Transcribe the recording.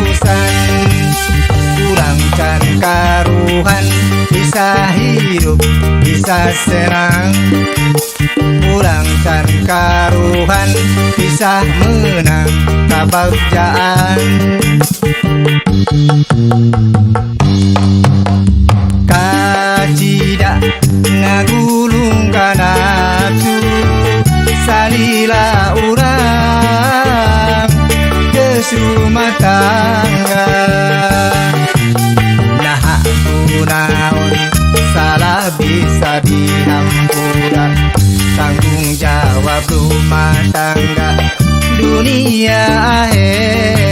urusan. Kurang can karuhan, bisa hidup, bisa senang. Kurang can karuhan, bisa menang kebahagiaan. Kacida ngagulung ka nafsu, salila urang geus rumah tangga. Nah kunaon salah bisa dihampura, tanggung jawab rumah tangga dunia akhirat.